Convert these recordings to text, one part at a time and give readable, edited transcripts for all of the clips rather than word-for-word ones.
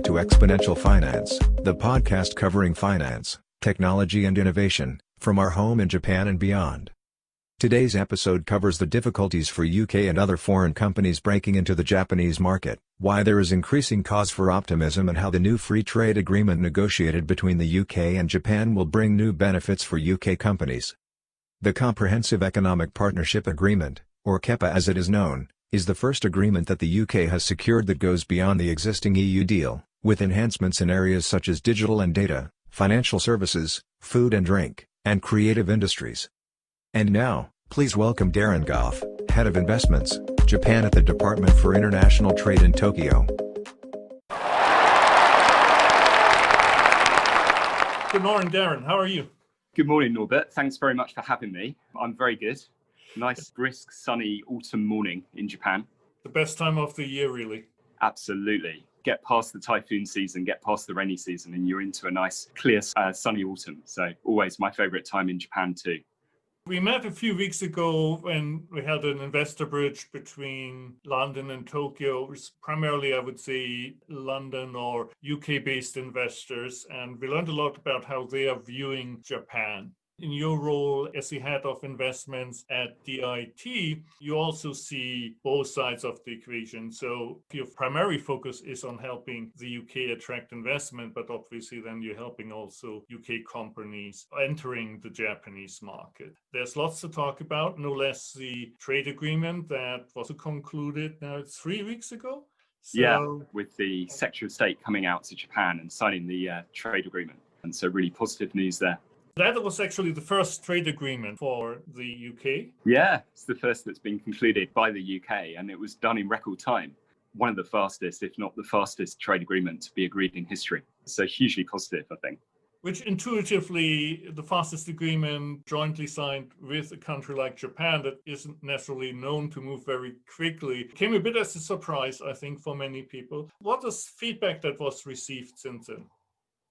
to Exponential Finance, the podcast covering finance, technology and innovation, from our home in Japan and beyond. Today's episode covers the difficulties for UK and other foreign companies breaking into the Japanese market, why there is increasing cause for optimism, and how the new free trade agreement negotiated between the UK and Japan will bring new benefits for UK companies. The Comprehensive Economic Partnership Agreement, or CEPA as it is known, is the first agreement that the UK has secured that goes beyond the existing EU deal, with enhancements in areas such as digital and data, financial services, food and drink, and creative industries. And now, please welcome Darren Goff, Head of Investments, Japan at the Department for International Trade in Tokyo. Good morning, Darren. How are you? Good morning, Norbert. Thanks very much for having me. I'm very good. Nice, brisk, sunny autumn morning in Japan. The best time of the year, really. Absolutely. Get past the typhoon season, get past the rainy season, and you're into a nice, clear, sunny autumn. So always my favorite time in Japan too. We met a few weeks ago when we held an investor bridge between London and Tokyo. It was primarily, I would say, London or UK-based investors, and we learned a lot about how they are viewing Japan. In your role as the head of investments at DIT, you also see both sides of the equation. So your primary focus is on helping the UK attract investment, but obviously then you're helping also UK companies entering the Japanese market. There's lots to talk about, no less the trade agreement that was concluded now it's 3 weeks ago. Yeah, with the Secretary of State coming out to Japan and signing the trade agreement. And so really positive news there. That was actually the first trade agreement for the UK. Yeah, it's the first that's been concluded by the UK, and it was done in record time. One of the fastest, if not the fastest, trade agreement to be agreed in history. So hugely positive, I think. Which intuitively, the fastest agreement jointly signed with a country like Japan that isn't necessarily known to move very quickly, came a bit as a surprise, I think, for many people. What is feedback that was received since then?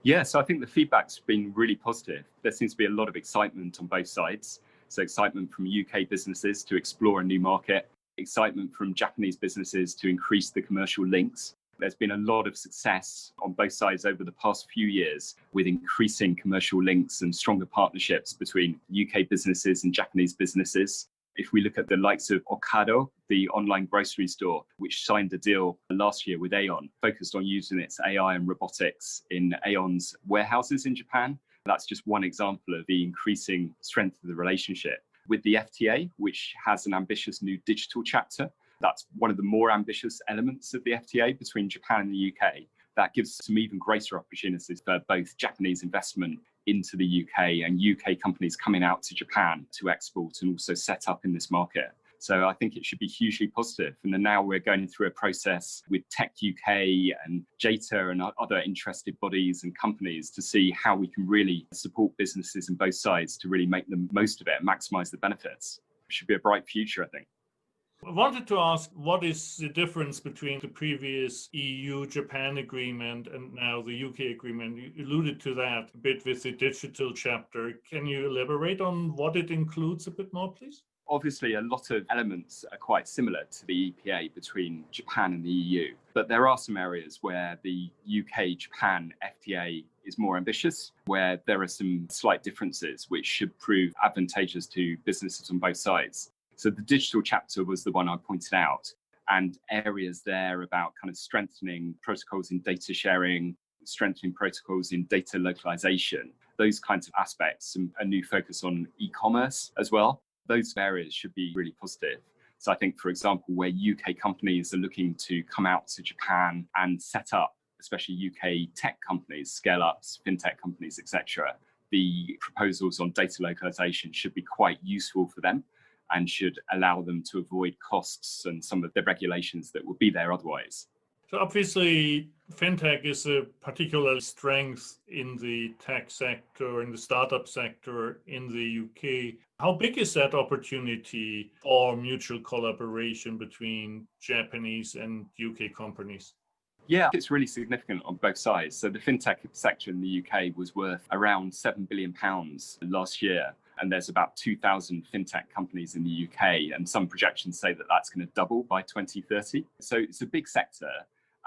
Yeah, so I think the feedback's been really positive. There seems to be a lot of excitement on both sides. So excitement from UK businesses to explore a new market, excitement from Japanese businesses to increase the commercial links. There's been a lot of success on both sides over the past few years with increasing commercial links and stronger partnerships between UK businesses and Japanese businesses. If we look at the likes of Ocado, the online grocery store, which signed a deal last year with Aeon, focused on using its AI and robotics in Aeon's warehouses in Japan. That's just one example of the increasing strength of the relationship. With the FTA, which has an ambitious new digital chapter, that's one of the more ambitious elements of the FTA between Japan and the UK. That gives some even greater opportunities for both Japanese investment into the UK and UK companies coming out to Japan to export and also set up in this market. So I think it should be hugely positive. And then now we're going through a process with Tech UK and JATA and other interested bodies and companies to see how we can really support businesses on both sides to really make the most of it and maximize the benefits. It should be a bright future, I think. I wanted to ask, what is the difference between the previous EU-Japan agreement and now the UK agreement? You alluded to that a bit with the digital chapter. Can you elaborate on what it includes a bit more, please? Obviously, a lot of elements are quite similar to the EPA between Japan and the EU, but there are some areas where the UK-Japan FTA is more ambitious, where there are some slight differences which should prove advantageous to businesses on both sides. So the digital chapter was the one I pointed out, and areas there about kind of strengthening protocols in data sharing, strengthening protocols in data localization, those kinds of aspects, and a new focus on e-commerce as well. Those areas should be really positive. So I think, for example, where UK companies are looking to come out to Japan and set up, especially UK tech companies, scale-ups, Fintech companies, etc., the proposals on data localization should be quite useful for them and should allow them to avoid costs and some of the regulations that would be there otherwise. So obviously, Fintech is a particular strength in the tech sector, in the startup sector in the UK. How big is that opportunity for mutual collaboration between Japanese and UK companies? Yeah, it's really significant on both sides. So the fintech sector in the UK was worth around £7 billion last year. And there's about 2,000 fintech companies in the UK. And some projections say that that's going to double by 2030. So it's a big sector.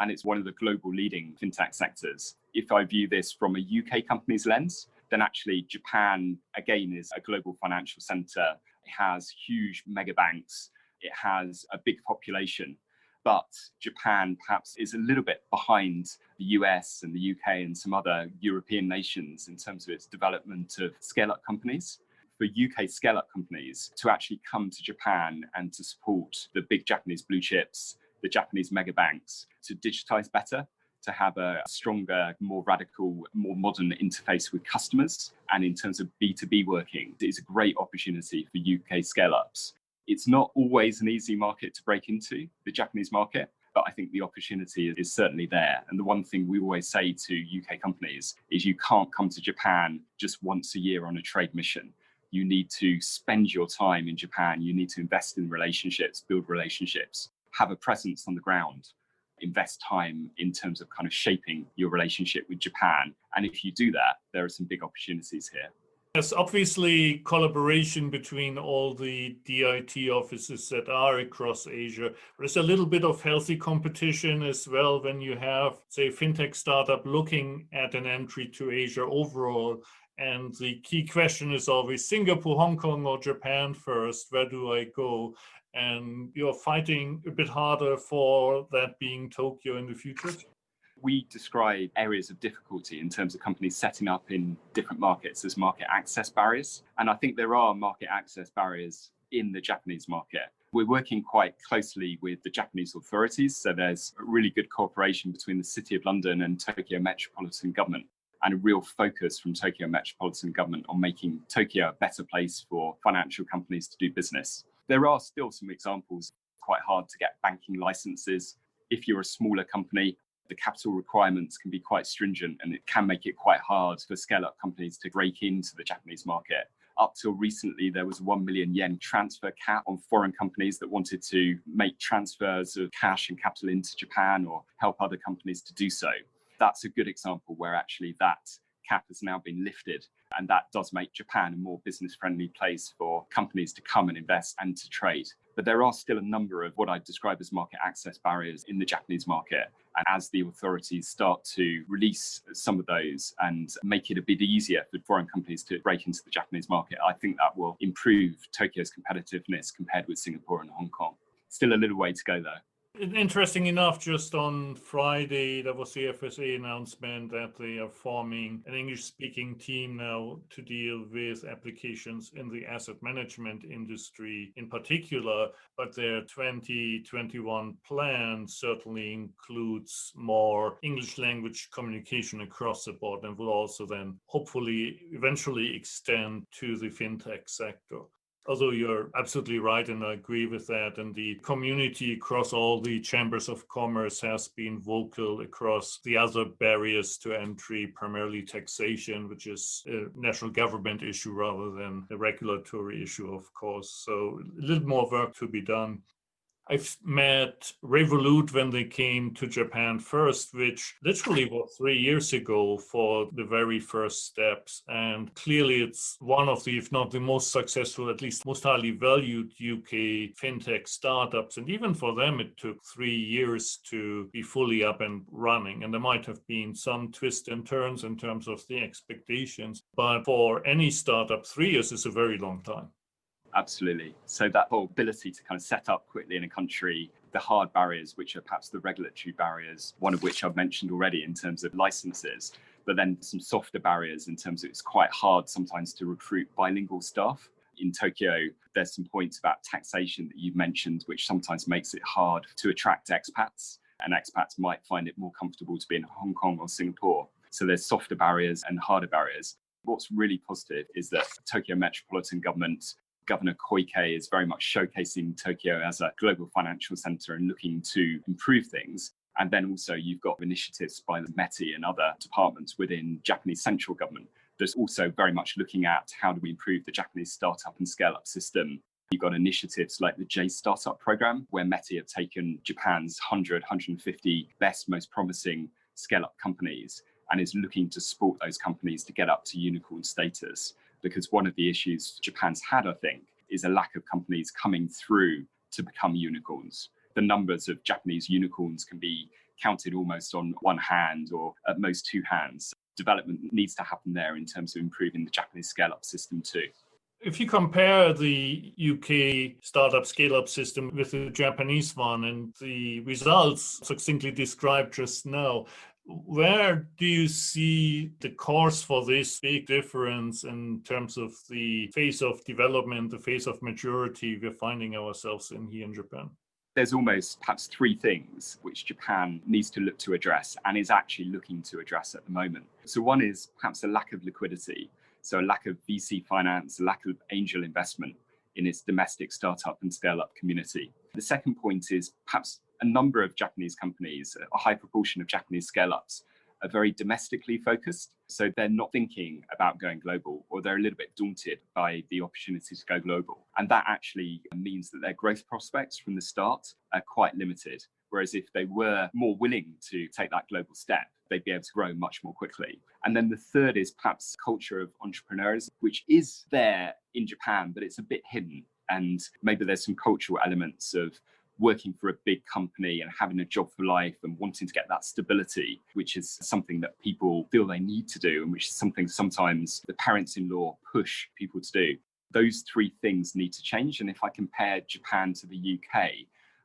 and it's one of the global leading fintech sectors. If I view this from a UK company's lens, then actually Japan, again, is a global financial center. It has huge mega banks. It has a big population. But Japan perhaps is a little bit behind the US and the UK and some other European nations in terms of its development of scale-up companies. For UK scale-up companies to actually come to Japan and to support the big Japanese blue chips, the Japanese mega banks, to digitize better, to have a stronger, more radical, more modern interface with customers, and in terms of B2B working, it's a great opportunity for UK scale-ups. It's not always an easy market to break into, the Japanese market, but I think the opportunity is certainly there. And the one thing we always say to UK companies is you can't come to Japan just once a year on a trade mission. You need to spend your time in Japan. You need to invest in relationships, build relationships, have a presence on the ground, invest time in terms of kind of shaping your relationship with Japan. And if you do that, there are some big opportunities here. There's obviously collaboration between all the DIT offices that are across Asia. There's a little bit of healthy competition as well when you have, say, a fintech startup looking at an entry to Asia overall. And the key question is always Singapore, Hong Kong, or Japan first. Where do I go? And you're fighting a bit harder for that being Tokyo in the future. We describe areas of difficulty in terms of companies setting up in different markets as market access barriers. And I think there are market access barriers in the Japanese market. We're working quite closely with the Japanese authorities. So there's a really good cooperation between the City of London and Tokyo Metropolitan Government, and a real focus from Tokyo Metropolitan Government on making Tokyo a better place for financial companies to do business. There are still some examples, quite hard to get banking licenses. If you're a smaller company, the capital requirements can be quite stringent, and it can make it quite hard for scale-up companies to break into the Japanese market. Up till recently, there was a 1 million yen transfer cap on foreign companies that wanted to make transfers of cash and capital into Japan or help other companies to do so. That's a good example where actually that cap has now been lifted, and that does make Japan a more business-friendly place for companies to come and invest and to trade. But there are still a number of what I describe as market access barriers in the Japanese market. And as the authorities start to release some of those and make it a bit easier for foreign companies to break into the Japanese market, I think that will improve Tokyo's competitiveness compared with Singapore and Hong Kong. Still a little way to go, though. Interesting enough, just on Friday, there was the FSA announcement that they are forming an English-speaking team now to deal with applications in the asset management industry in particular, but their 2021 plan certainly includes more English language communication across the board and will also then hopefully eventually extend to the fintech sector. Although you're absolutely right, and I agree with that, and the community across all the chambers of commerce has been vocal across the other barriers to entry, primarily taxation, which is a national government issue rather than a regulatory issue, of course. So a little more work to be done. I've met Revolut when they came to Japan first, which literally was 3 years ago for the very first steps. And clearly it's one of the, if not the most successful, at least most highly valued UK fintech startups. And even for them, it took 3 years to be fully up and running. And there might have been some twists and turns in terms of the expectations. But for any startup, 3 years is a very long time. Absolutely. So that whole ability to kind of set up quickly in a country, the hard barriers, which are perhaps the regulatory barriers, one of which I've mentioned already in terms of licenses, but then some softer barriers in terms of it's quite hard sometimes to recruit bilingual staff. In Tokyo, there's some points about taxation that you've mentioned, which sometimes makes it hard to attract expats, and expats might find it more comfortable to be in Hong Kong or Singapore. So there's softer barriers and harder barriers. What's really positive is that Tokyo Metropolitan Government, Governor Koike, is very much showcasing Tokyo as a global financial center and looking to improve things. And then also you've got initiatives by the METI and other departments within Japanese central government that's also very much looking at how do we improve the Japanese startup and scale-up system. You've got initiatives like the J Startup program, where METI have taken Japan's 100, 150 best, most promising scale-up companies and is looking to support those companies to get up to unicorn status. Because one of the issues Japan's had, I think, is a lack of companies coming through to become unicorns. The numbers of Japanese unicorns can be counted almost on one hand or at most two hands. Development needs to happen there in terms of improving the Japanese scale-up system too. If you compare the UK startup scale-up system with the Japanese one and the results succinctly described just now, where do you see the cause for this big difference in terms of the phase of development, the phase of maturity we're finding ourselves in here in Japan? There's almost perhaps three things which Japan needs to look to address and is actually looking to address at the moment. So one is perhaps a lack of liquidity. So a lack of VC finance, a lack of angel investment in its domestic startup and scale-up community. The second point is perhaps a number of Japanese companies, a high proportion of Japanese scale-ups, are very domestically focused. So they're not thinking about going global, or they're a little bit daunted by the opportunity to go global. And that actually means that their growth prospects from the start are quite limited. Whereas if they were more willing to take that global step, they'd be able to grow much more quickly. And then the third is perhaps culture of entrepreneurs, which is there in Japan, but it's a bit hidden. And maybe there's some cultural elements of working for a big company and having a job for life and wanting to get that stability, which is something that people feel they need to do, and which is something sometimes the parents-in-law push people to do. Those three things need to change. And if I compare Japan to the UK,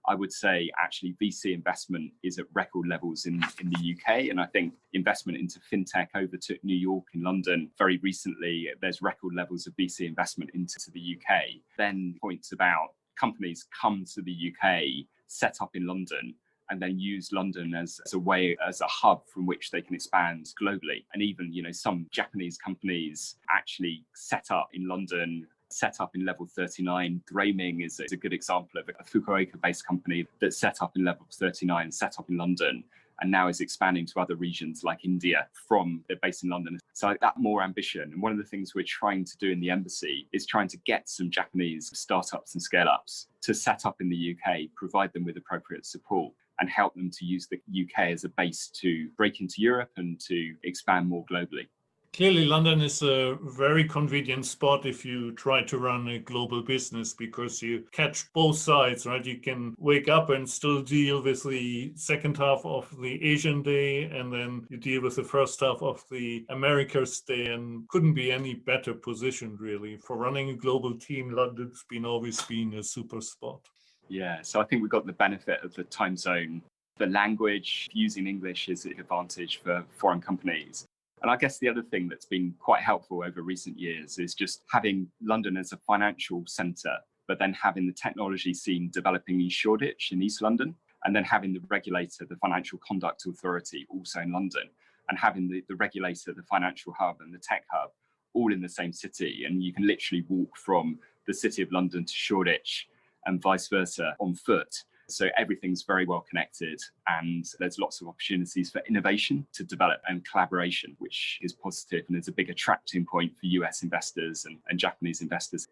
I would say actually VC investment is at record levels in the UK. And I think investment into Fintech overtook New York and London very recently. There's record levels of VC investment into the UK. Then points about companies come to the UK, set up in London, and then use London as a way, as a hub from which they can expand globally. And even, some Japanese companies actually set up in London, set up in level 39. Draming is a good example of a Fukuoka-based company that set up in level 39, set up in London, and now is expanding to other regions like India from their base in London. So that more ambition. And one of the things we're trying to do in the embassy is trying to get some Japanese startups and scale-ups to set up in the UK, provide them with appropriate support, and help them to use the UK as a base to break into Europe and to expand more globally. Clearly, London is a very convenient spot if you try to run a global business, because you catch both sides, right? You can wake up and still deal with the second half of the Asian day, and then you deal with the first half of the Americas day, and couldn't be any better positioned, really. For running a global team, London's always been a super spot. Yeah, so I think we've got the benefit of the time zone. The language, using English is an advantage for foreign companies. And I guess the other thing that's been quite helpful over recent years is just having London as a financial centre, but then having the technology scene developing in Shoreditch in East London, and then having the regulator, the Financial Conduct Authority, also in London, and having the regulator, the financial hub and the tech hub all in the same city. And you can literally walk from the city of London to Shoreditch and vice versa on foot. So everything's very well connected, and there's lots of opportunities for innovation to develop and collaboration, which is positive and is a big attracting point for US investors and Japanese investors.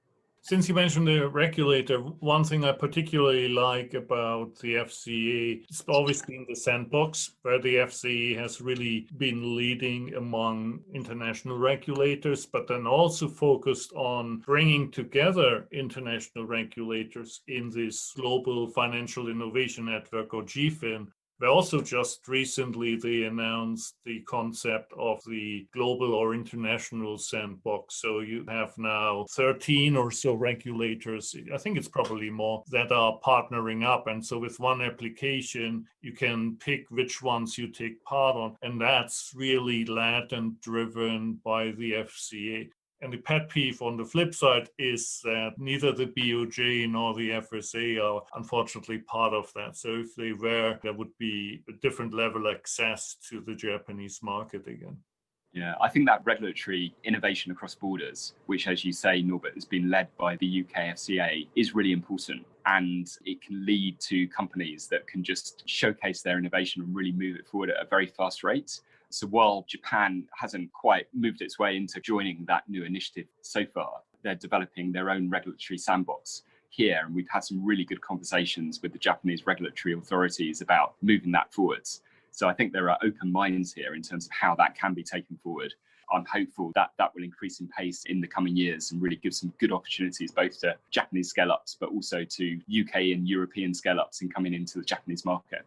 Since you mentioned the regulator, one thing I particularly like about the FCA has always been the sandbox, where the FCA has really been leading among international regulators, but then also focused on bringing together international regulators in this Global Financial Innovation Network, or GFIN. But also just recently, they announced the concept of the global or international sandbox. So you have now 13 or so regulators, I think it's probably more, that are partnering up. And so with one application, you can pick which ones you take part on. And that's really led and driven by the FCA. And the pet peeve on the flip side is that neither the BOJ nor the FSA are unfortunately part of that. So if they were, there would be a different level access to the Japanese market again. Yeah, I think that regulatory innovation across borders, which, as you say, Norbert, has been led by the UK FCA, is really important. And it can lead to companies that can just showcase their innovation and really move it forward at a very fast rate. So while Japan hasn't quite moved its way into joining that new initiative so far, they're developing their own regulatory sandbox here. And we've had some really good conversations with the Japanese regulatory authorities about moving that forwards. So I think there are open minds here in terms of how that can be taken forward. I'm hopeful that that will increase in pace in the coming years and really give some good opportunities both to Japanese scale-ups, but also to UK and European scale-ups in coming into the Japanese market.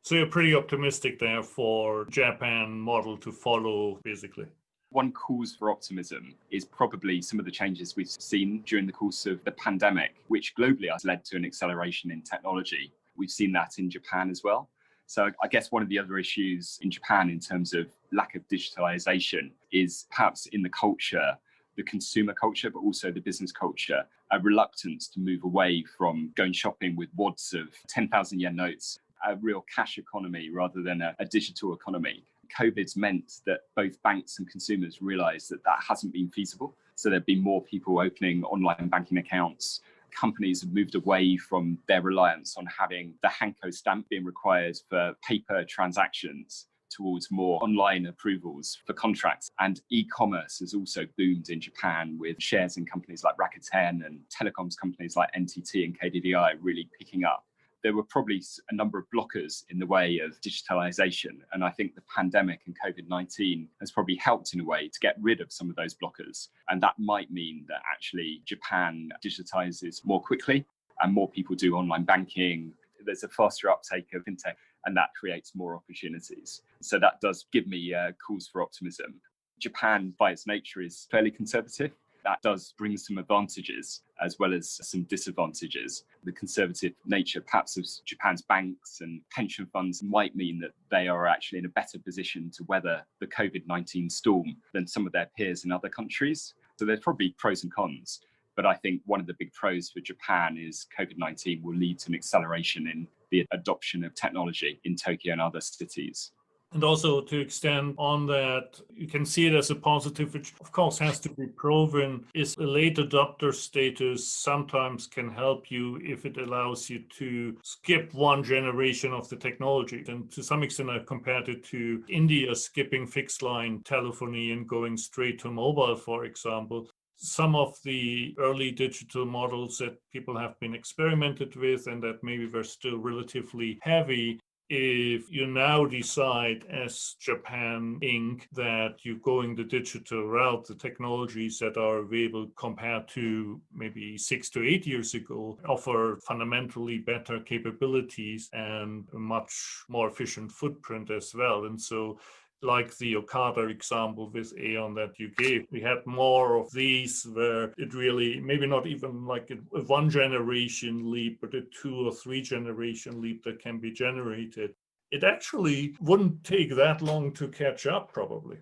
So you're pretty optimistic there for Japan model to follow, basically. One cause for optimism is probably some of the changes we've seen during the course of the pandemic, which globally has led to an acceleration in technology. We've seen that in Japan as well. So I guess one of the other issues in Japan in terms of lack of digitalization is perhaps in the culture, the consumer culture, but also the business culture, a reluctance to move away from going shopping with wads of 10,000 yen notes, a real cash economy rather than a digital economy. COVID's meant that both banks and consumers realised that hasn't been feasible. So there've been more people opening online banking accounts. Companies have moved away from their reliance on having the Hanko stamp being required for paper transactions towards more online approvals for contracts. And e-commerce has also boomed in Japan, with shares in companies like Rakuten and telecoms companies like NTT and KDDI really picking up. There were probably a number of blockers in the way of digitalization. And I think the pandemic and COVID-19 has probably helped in a way to get rid of some of those blockers. And that might mean that actually Japan digitizes more quickly and more people do online banking. There's a faster uptake of Fintech, and that creates more opportunities. So that does give me cause for optimism. Japan, by its nature, is fairly conservative. That does bring some advantages as well as some disadvantages. The conservative nature perhaps of Japan's banks and pension funds might mean that they are actually in a better position to weather the COVID-19 storm than some of their peers in other countries. So there's probably pros and cons. But I think one of the big pros for Japan is COVID-19 will lead to an acceleration in the adoption of technology in Tokyo and other cities. And also to extend on that, you can see it as a positive, which of course has to be proven, is a late adopter status sometimes can help you if it allows you to skip one generation of the technology. And to some extent, I compared it to India skipping fixed line telephony and going straight to mobile, for example. Some of the early digital models that people have been experimented with and that maybe were still relatively heavy, if you now decide as Japan Inc. that you're going the digital route, the technologies that are available compared to maybe 6 to 8 years ago offer fundamentally better capabilities and a much more efficient footprint as well. And so like the Okada example with Aeon that you gave, we had more of these where it really, maybe not even like a one generation leap, but a 2 or 3 generation leap that can be generated. It actually wouldn't take that long to catch up, probably.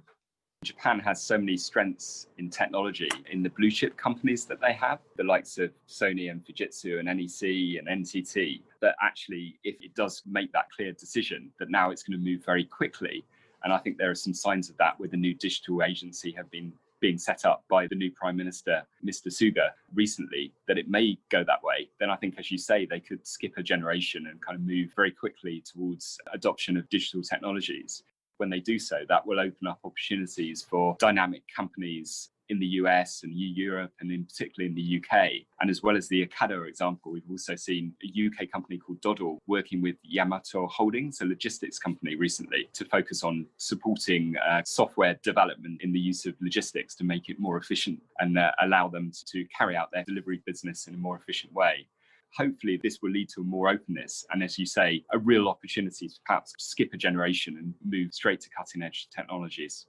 Japan has so many strengths in technology in the blue chip companies that they have, the likes of Sony and Fujitsu and NEC and NTT, that actually, if it does make that clear decision that now it's going to move very quickly. And I think there are some signs of that with the new digital agency have been being set up by the new Prime Minister, Mr. Suga, recently, that it may go that way. Then I think, as you say, they could skip a generation and kind of move very quickly towards adoption of digital technologies. When they do so, that will open up opportunities for dynamic companies in the US and Europe, and in particular in the UK. And as well as the Okada example, we've also seen a UK company called Doddle working with Yamato Holdings, a logistics company, recently to focus on supporting software development in the use of logistics to make it more efficient and allow them to carry out their delivery business in a more efficient way. Hopefully this will lead to more openness and, as you say, a real opportunity to perhaps skip a generation and move straight to cutting edge technologies.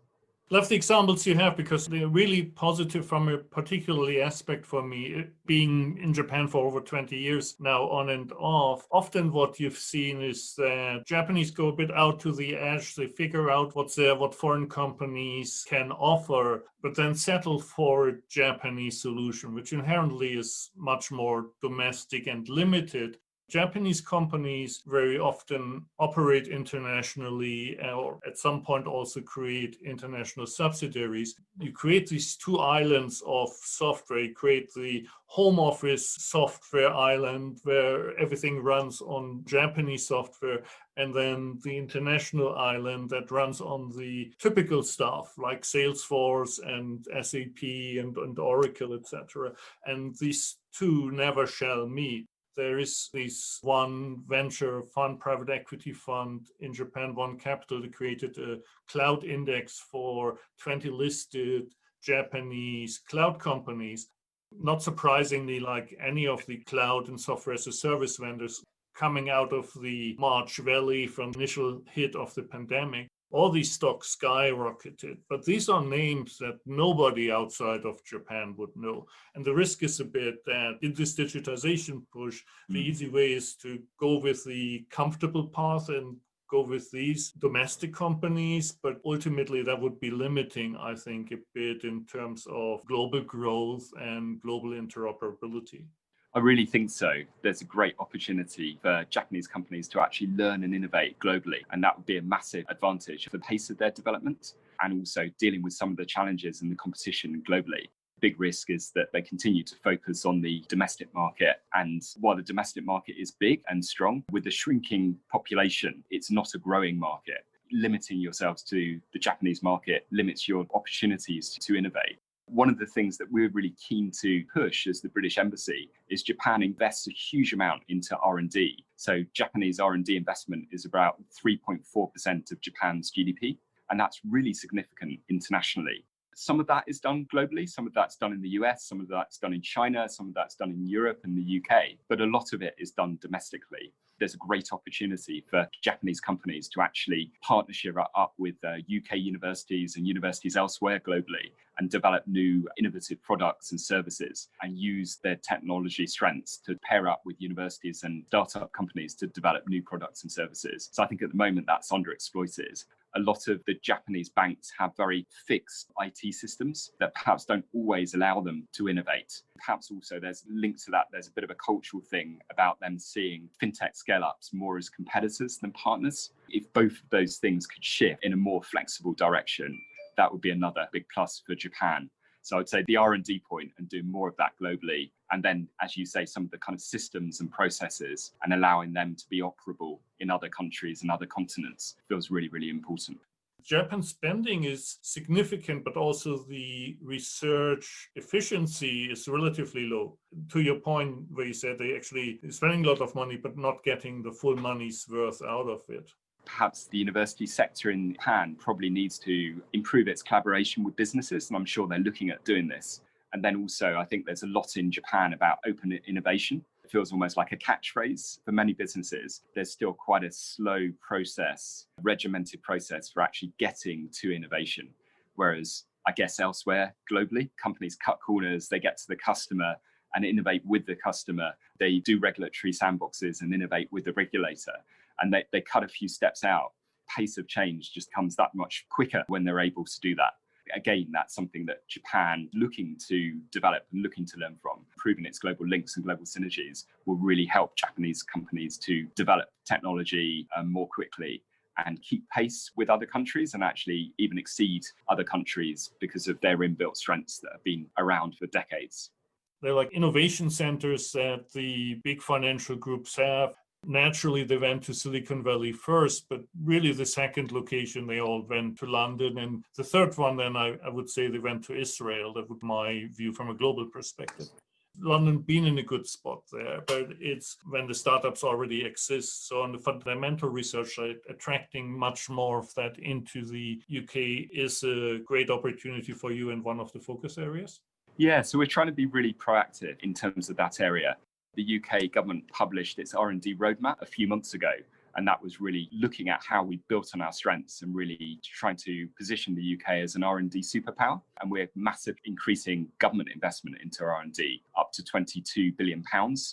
Love the examples you have because they're really positive from a particularly aspect for me. Being in Japan for over 20 years now on and off, often what you've seen is that Japanese go a bit out to the edge. They figure out what's there, what foreign companies can offer, but then settle for a Japanese solution, which inherently is much more domestic and limited. Japanese companies very often operate internationally or at some point also create international subsidiaries. You create these two islands of software. You create the home office software island where everything runs on Japanese software, and then the international island that runs on the typical stuff like Salesforce and SAP and Oracle, etc. And these two never shall meet. There is this one venture fund, private equity fund in Japan, One Capital, that created a cloud index for 20 listed Japanese cloud companies. Not surprisingly, like any of the cloud and software as a service vendors, coming out of the March Valley from the initial hit of the pandemic. All these stocks skyrocketed, but these are names that nobody outside of Japan would know. And the risk is a bit that in this digitization push, the easy way is to go with the comfortable path and go with these domestic companies, but ultimately that would be limiting, I think, a bit in terms of global growth and global interoperability. I really think so. There's a great opportunity for Japanese companies to actually learn and innovate globally. And that would be a massive advantage for the pace of their development and also dealing with some of the challenges and the competition globally. Big risk is that they continue to focus on the domestic market. And while the domestic market is big and strong, with the shrinking population, it's not a growing market. Limiting yourselves to the Japanese market limits your opportunities to innovate. One of the things that we're really keen to push as the British Embassy is Japan invests a huge amount into R&D. So Japanese R&D investment is about 3.4% of Japan's GDP, and that's really significant internationally. Some of that is done globally, some of that's done in the US, some of that's done in China, some of that's done in Europe and the UK, but a lot of it is done domestically. There's a great opportunity for Japanese companies to actually partnership up with UK universities and universities elsewhere globally and develop new innovative products and services and use their technology strengths to pair up with universities and startup companies to develop new products and services. So I think at the moment that's underexploited. A lot of the Japanese banks have very fixed IT systems that perhaps don't always allow them to innovate. Perhaps also there's linked to that, there's a bit of a cultural thing about them seeing fintech scale-ups more as competitors than partners. If both of those things could shift in a more flexible direction, that would be another big plus for Japan. So I'd say the R&D point and doing more of that globally. And then, as you say, some of the kind of systems and processes and allowing them to be operable in other countries and other continents feels really, really important. Japan's spending is significant, but also the research efficiency is relatively low. To your point where you said they actually spending a lot of money, but not getting the full money's worth out of it. Perhaps the university sector in Japan probably needs to improve its collaboration with businesses, and I'm sure they're looking at doing this. And then also, I think there's a lot in Japan about open innovation. It feels almost like a catchphrase for many businesses. There's still quite a slow process, regimented process for actually getting to innovation. Whereas I guess elsewhere globally, companies cut corners, they get to the customer and innovate with the customer. They do regulatory sandboxes and innovate with the regulator. And they cut a few steps out. Pace of change just comes that much quicker when they're able to do that. Again, that's something that Japan looking to develop and looking to learn from. Improving its global links and global synergies will really help Japanese companies to develop technology more quickly and keep pace with other countries and actually even exceed other countries because of their inbuilt strengths that have been around for decades. They're like innovation centers that the big financial groups have. Naturally, they went to Silicon Valley first, but really the second location, they all went to London. And the third one, then I would say they went to Israel. That would be my view from a global perspective. London being in a good spot there, but it's when the startups already exist. So on the fundamental research side, attracting much more of that into the UK is a great opportunity for you and one of the focus areas. Yeah, so we're trying to be really proactive in terms of that area. The UK government published its R&D roadmap a few months ago, and that was really looking at how we built on our strengths and really trying to position the UK as an R&D superpower. And we're massive increasing government investment into R&D, up to £22 billion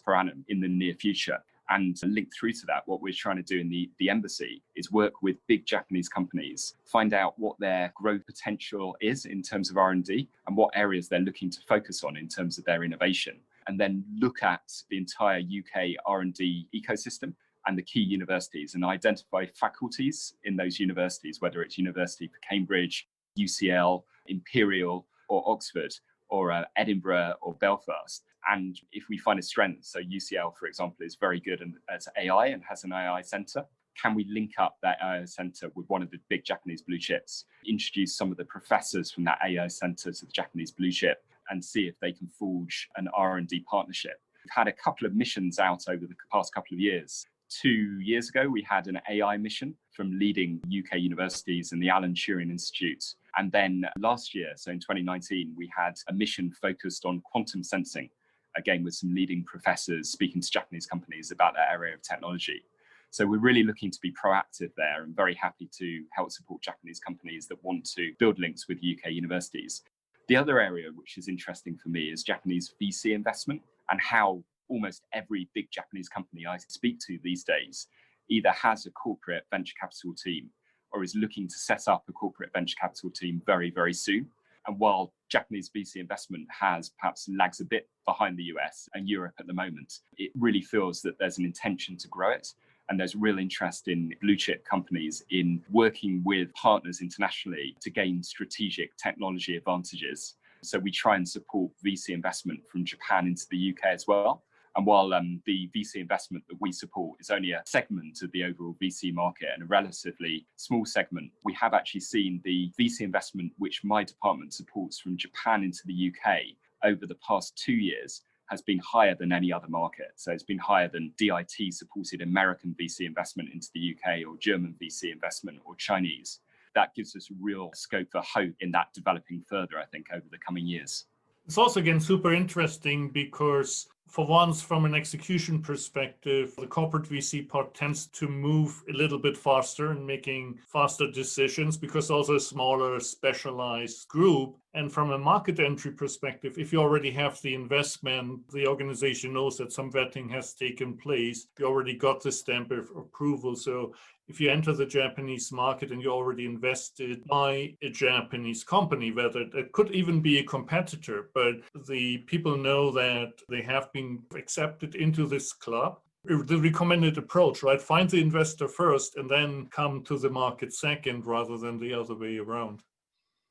per annum in the near future. And linked through to that, what we're trying to do in the embassy is work with big Japanese companies, find out what their growth potential is in terms of R&D and what areas they're looking to focus on in terms of their innovation. And then look at the entire UK R&D ecosystem and the key universities and identify faculties in those universities, whether it's University of Cambridge, UCL, Imperial or Oxford or Edinburgh or Belfast. And if we find a strength, so UCL, for example, is very good at AI and has an AI centre, can we link up that AI centre with one of the big Japanese blue chips, introduce some of the professors from that AI centre to the Japanese blue chip and see if they can forge an R&D partnership? We've had a couple of missions out over the past couple of years. 2 years ago, we had an AI mission from leading UK universities and the Alan Turing Institute. And then last year, so in 2019, we had a mission focused on quantum sensing again, with some leading professors speaking to Japanese companies about their area of technology. So we're really looking to be proactive there and very happy to help support Japanese companies that want to build links with UK universities. The other area which is interesting for me is Japanese VC investment, and how almost every big Japanese company I speak to these days either has a corporate venture capital team or is looking to set up a corporate venture capital team very, very soon. And while Japanese VC investment has perhaps lags a bit behind the US and Europe at the moment, it really feels that there's an intention to grow it. And there's real interest in blue chip companies in working with partners internationally to gain strategic technology advantages. So we try and support VC investment from Japan into the UK as well. And while the VC investment that we support is only a segment of the overall VC market and a relatively small segment, we have actually seen the VC investment which my department supports from Japan into the UK over the past 2 years has been higher than any other market. So it's been higher than DIT supported American VC investment into the UK or German VC investment or Chinese. That gives us real scope for hope in that developing further, I think, over the coming years. It's also, again, super interesting because for once, from an execution perspective, the corporate VC part tends to move a little bit faster and making faster decisions because also a smaller specialized group. And from a market entry perspective, if you already have the investment, the organization knows that some vetting has taken place. You already got the stamp of approval. So if you enter the Japanese market and you already invested by a Japanese company, whether it could even be a competitor, but the people know that they have been accepted into this club. The recommended approach, right? Find the investor first and then come to the market second rather than the other way around.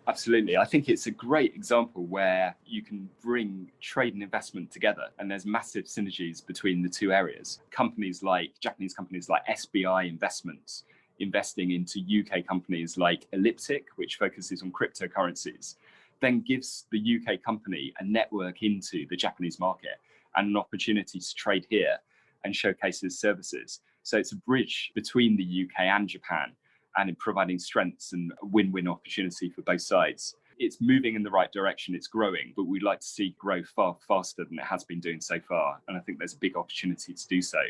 Absolutely. I think it's a great example where you can bring trade and investment together, and there's massive synergies between the two areas. Japanese companies like SBI Investments investing into UK companies like Elliptic, which focuses on cryptocurrencies, then gives the UK company a network into the Japanese market and an opportunity to trade here and showcase its services. So it's a bridge between the UK and Japan, and in providing strengths and a win-win opportunity for both sides. It's moving in the right direction, it's growing, but we'd like to see grow far faster than it has been doing so far. And I think there's a big opportunity to do so,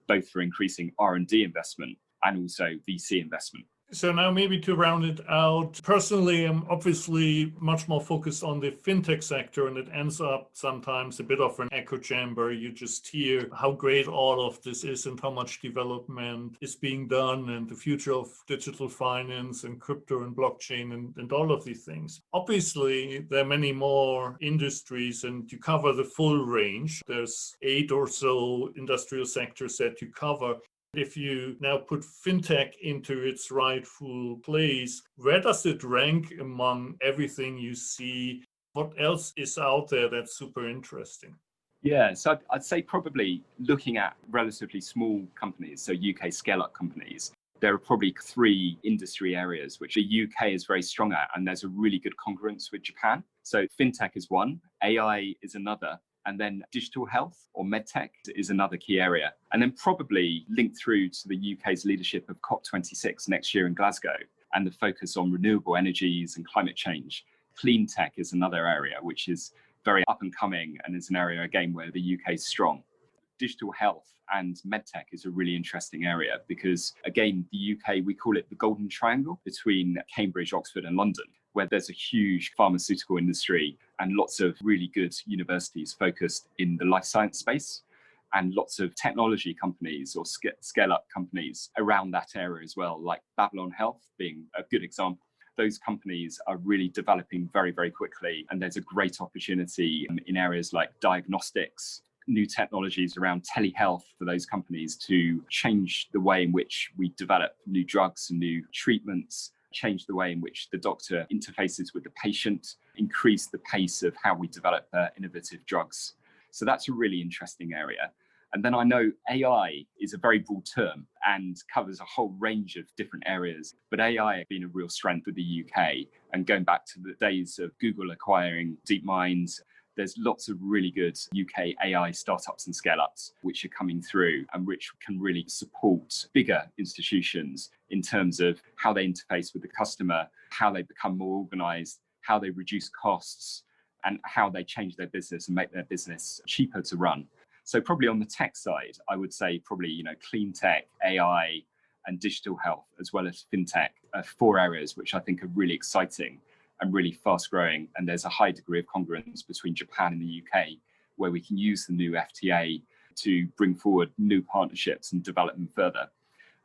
both for increasing R&D investment and also VC investment. So now maybe to round it out, personally, I'm obviously much more focused on the fintech sector, and it ends up sometimes a bit of an echo chamber. You just hear how great all of this is and how much development is being done and the future of digital finance and crypto and blockchain and all of these things. Obviously, there are many more industries and you cover the full range. There's 8 or so industrial sectors that you cover. If you now put fintech into its rightful place, where does it rank among everything you see? What else is out there that's super interesting? Yeah, so I'd say probably looking at relatively small companies, so UK scale-up companies, there are probably 3 industry areas which the UK is very strong at, and there's a really good congruence with Japan. So fintech is one, AI is another, and then digital health or medtech is another key area. And then probably linked through to the UK's leadership of COP26 next year in Glasgow and the focus on renewable energies and climate change. Clean tech is another area which is very up and coming and is an area again where the UK is strong. Digital health and medtech is a really interesting area because again, the UK, we call it the golden triangle between Cambridge, Oxford and London, where there's a huge pharmaceutical industry and lots of really good universities focused in the life science space and lots of technology companies or scale-up companies around that area as well, like Babylon Health being a good example. Those companies are really developing very, very quickly, and there's a great opportunity in areas like diagnostics, new technologies around telehealth for those companies to change the way in which we develop new drugs and new treatments, change the way in which the doctor interfaces with the patient, increase the pace of how we develop innovative drugs. So that's a really interesting area. And then I know AI is a very broad term and covers a whole range of different areas, but AI has been a real strength of the UK. And going back to the days of Google acquiring DeepMind, there's lots of really good UK AI startups and scale-ups which are coming through and which can really support bigger institutions in terms of how they interface with the customer, how they become more organized, how they reduce costs, and how they change their business and make their business cheaper to run. So probably on the tech side, I would say probably, clean tech, AI, and digital health, as well as fintech, are 4 areas which I think are really exciting and really fast growing. And there's a high degree of congruence between Japan and the UK, where we can use the new FTA to bring forward new partnerships and develop them further.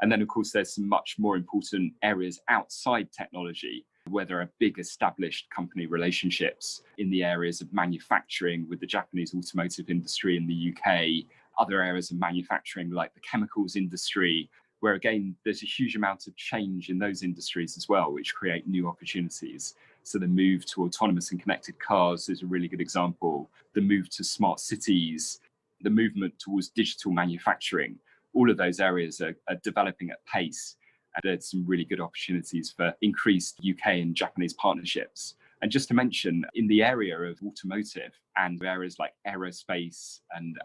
And then, of course, there's some much more important areas outside technology, where there are big established company relationships in the areas of manufacturing with the Japanese automotive industry in the UK, other areas of manufacturing like the chemicals industry, where again, there's a huge amount of change in those industries as well, which create new opportunities. So the move to autonomous and connected cars is a really good example. The move to smart cities, the movement towards digital manufacturing, all of those areas are developing at pace. And there's some really good opportunities for increased UK and Japanese partnerships. And just to mention, in the area of automotive and areas like aerospace and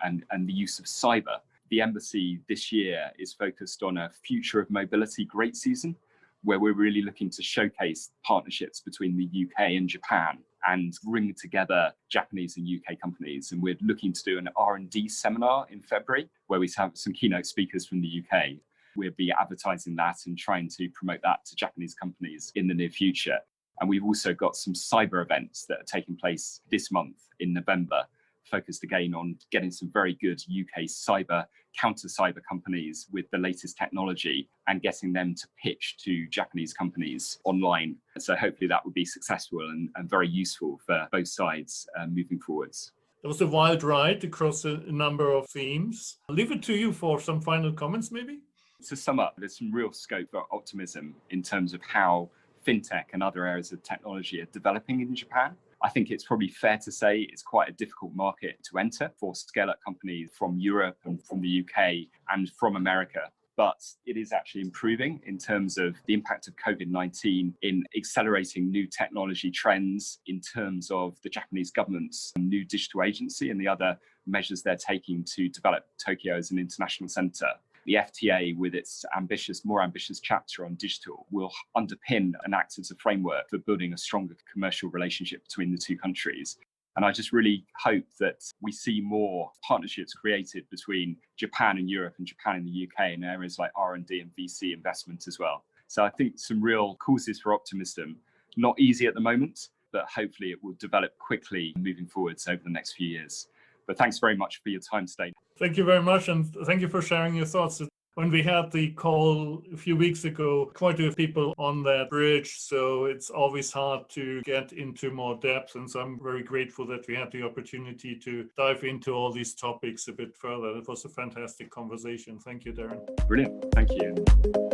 the use of cyber, the embassy this year is focused on a future of mobility great season, where we're really looking to showcase partnerships between the UK and Japan and bring together Japanese and UK companies. And we're looking to do an R&D seminar in February, where we have some keynote speakers from the UK. We'll be advertising that and trying to promote that to Japanese companies in the near future. And we've also got some cyber events that are taking place this month in November, focused again on getting some very good UK counter cyber companies with the latest technology and getting them to pitch to Japanese companies online. So hopefully that will be successful and very useful for both sides moving forwards. It was a wild ride across a number of themes. I'll leave it to you for some final comments, maybe. To sum up, there's some real scope for optimism in terms of how fintech and other areas of technology are developing in Japan. I think it's probably fair to say it's quite a difficult market to enter for scale-up companies from Europe and from the UK and from America. But it is actually improving in terms of the impact of COVID-19 in accelerating new technology trends, in terms of the Japanese government's new digital agency and the other measures they're taking to develop Tokyo as an international center. The FTA, with its more ambitious chapter on digital, will underpin and act as a framework for building a stronger commercial relationship between the two countries. And I just really hope that we see more partnerships created between Japan and Europe and Japan and the UK in areas like R&D and VC investment as well. So I think some real causes for optimism. Not easy at the moment, but hopefully it will develop quickly moving forwards over the next few years. But thanks very much for your time today. Thank you very much, and thank you for sharing your thoughts. When we had the call a few weeks ago, quite a few people on that bridge, so it's always hard to get into more depth. And so I'm very grateful that we had the opportunity to dive into all these topics a bit further. It was a fantastic conversation. Thank you, Darren. Brilliant. Thank you.